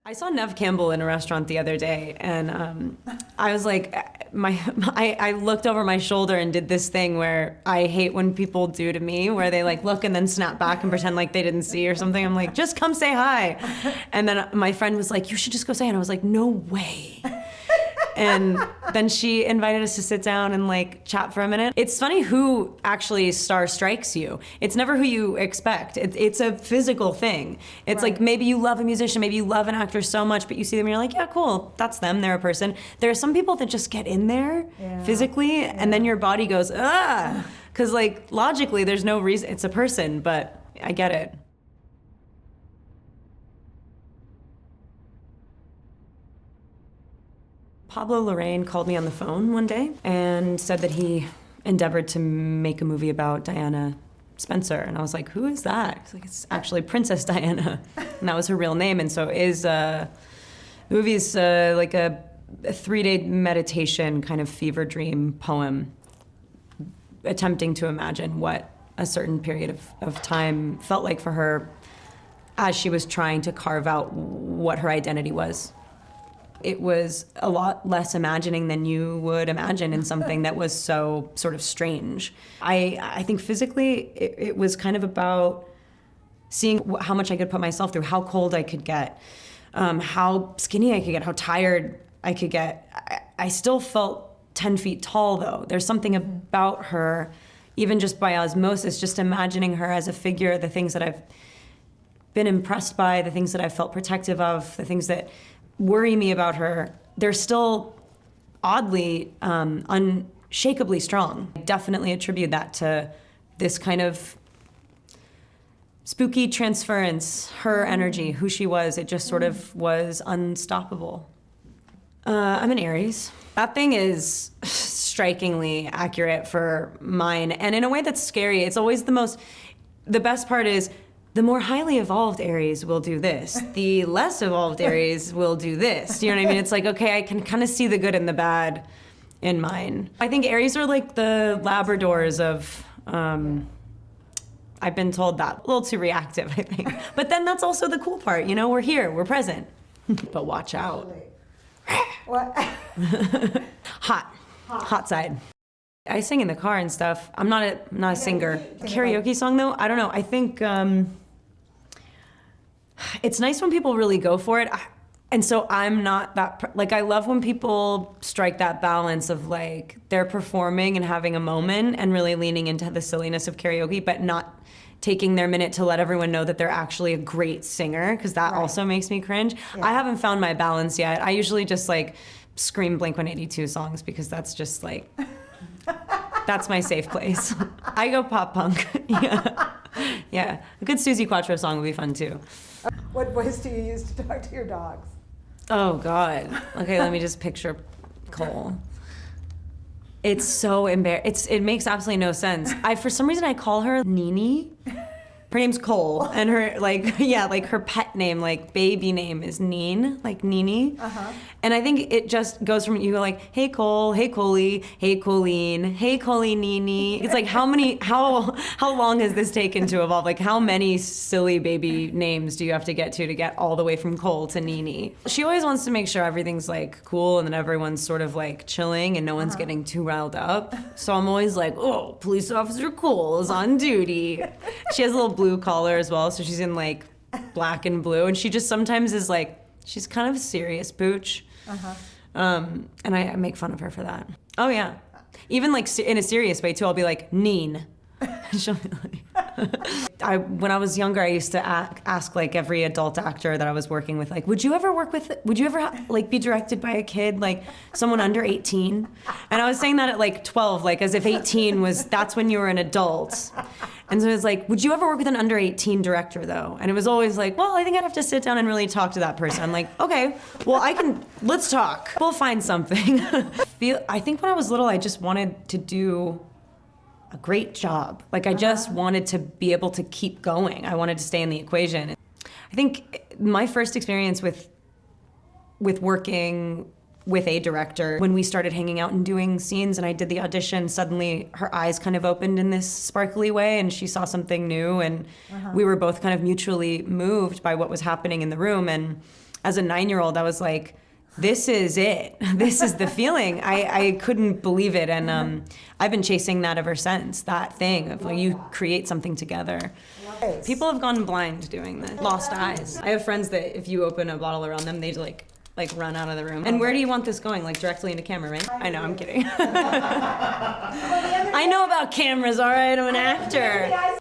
I saw Neve Campbell in a restaurant the other day, and I was like, I looked over my shoulder and did this thing where I hate when people do to me, where they like look and then snap back and pretend like they didn't see or something. I'm like, just come say hi. And then my friend was like, you should just go say hi. And I was like, no way. And then she invited us to sit down and like chat for a minute. It's funny who actually star strikes you. It's never who you expect. It's a physical thing. It's like maybe you love a musician, maybe you love an actor so much, but you see them and you're like, yeah, cool, that's them, they're a person. There are some people that just get in there physically and then your body goes, ah, because like logically there's no reason, it's a person, but I get it. Pablo Larraín called me on the phone one day and said that he endeavored to make a movie about Diana Spencer. And I was like, who is that? He's like, it's actually Princess Diana. And that was her real name. And so the movie is like a 3-day meditation kind of fever dream poem attempting to imagine what a certain period of time felt like for her as she was trying to carve out what her identity was. It was a lot less imagining than you would imagine in something that was so sort of strange. I think physically it was kind of about seeing how much I could put myself through, how cold I could get, how skinny I could get, how tired I could get. I still felt 10 feet tall though. There's something about her, even just by osmosis, just imagining her as a figure, the things that I've been impressed by, the things that I've felt protective of, the things that worry me about her, they're still oddly, unshakably strong. I definitely attribute that to this kind of spooky transference, her energy, who she was. It just sort of was unstoppable. I'm an Aries. That thing is strikingly accurate for mine, and in a way that's scary. It's always the best part is, the more highly evolved Aries will do this. The less evolved Aries will do this. You know what I mean? It's like, okay, I can kind of see the good and the bad in mine. I think Aries are like the Labradors of, I've been told that. A little too reactive, I think. But then that's also the cool part, you know? We're here, we're present. But watch out. What? Hot side. I sing in the car and stuff. I'm not a singer. Karaoke song though, I don't know. I think it's nice when people really go for it. And so I'm not that, like I love when people strike that balance of like, they're performing and having a moment and really leaning into the silliness of karaoke, but not taking their minute to let everyone know that they're actually a great singer, because that also makes me cringe. Yeah. I haven't found my balance yet. I usually just like scream Blink-182 songs because that's just like, that's my safe place. I go pop punk. Yeah. A good Suzi Quatro song would be fun too. What voice do you use to talk to your dogs? Oh God. Okay, let me just picture Cole. It's so it makes absolutely no sense. For some reason I call her Nini. Her name's Cole, and her like her pet name, like baby name is Neen, like Nini. And I think it just goes from, you go like, hey Cole, hey Coley, hey Colleen, hey Coley Nini. It's like how long has this taken to evolve? Like how many silly baby names do you have to get all the way from Cole to Nini? She always wants to make sure everything's like cool and that everyone's sort of like chilling and no one's getting too riled up. So I'm always like, oh, police officer Cole is on duty. She has a little blue collar as well, so she's in like black and blue, and she just sometimes is like, she's kind of a serious pooch. And I make fun of her for that. Oh yeah, even like in a serious way too. I'll be like, Neen. She'll be like, when I was younger, I used to ask like every adult actor that I was working with, like, would you ever like be directed by a kid, like someone under 18? And I was saying that at like 12, like as if 18 that's when you were an adult. And so it was like, would you ever work with an under 18 director though? And it was always like, well, I think I'd have to sit down and really talk to that person. I'm like, okay, well let's talk. We'll find something. I think when I was little, I just wanted to do a great job. Like I just wanted to be able to keep going. I wanted to stay in the equation. I think my first experience with working with a director, when we started hanging out and doing scenes and I did the audition, suddenly her eyes kind of opened in this sparkly way and she saw something new, and we were both kind of mutually moved by what was happening in the room. And as a 9-year-old, I was like, this is it. This is the feeling. I couldn't believe it. And I've been chasing that ever since, that thing of like you create something together. People have gone blind doing this, lost eyes. I have friends that if you open a bottle around them, they like run out of the room. And where do you want this going? Like directly into camera, right? I know, I'm kidding. I know about cameras, all right? I'm an actor.